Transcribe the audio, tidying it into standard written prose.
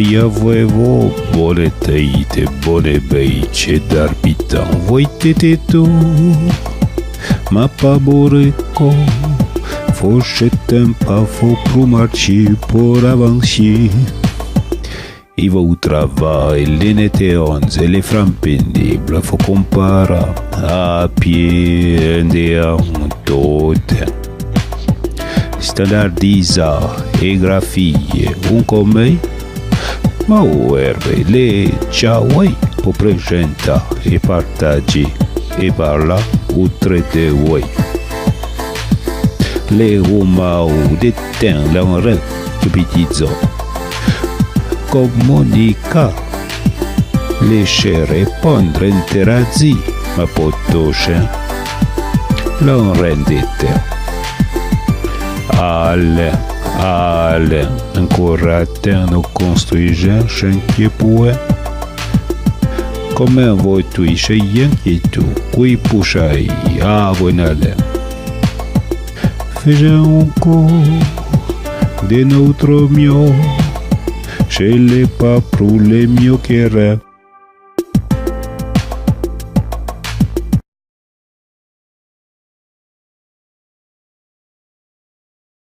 я voievo boleteite bolebeice darbitan voitete tu ma paborico forse tempo fo prumarci por avanci Iva au travail, les nétéons et les femmes pénibles, faut comparer à pied et à tout. Standardisa e graphie, un come, ma uerbe le ciawai, pour presenta e partager e parla outre de way. Les romao déteint l'enrel de petits comunica lascia répondre interazi ma potoche l'on rendete alle ancora terno construire chantier pour come voi tu ien e tu qui pushai a buonale faisons encore de notre mieux chez les pas pour les mieux qui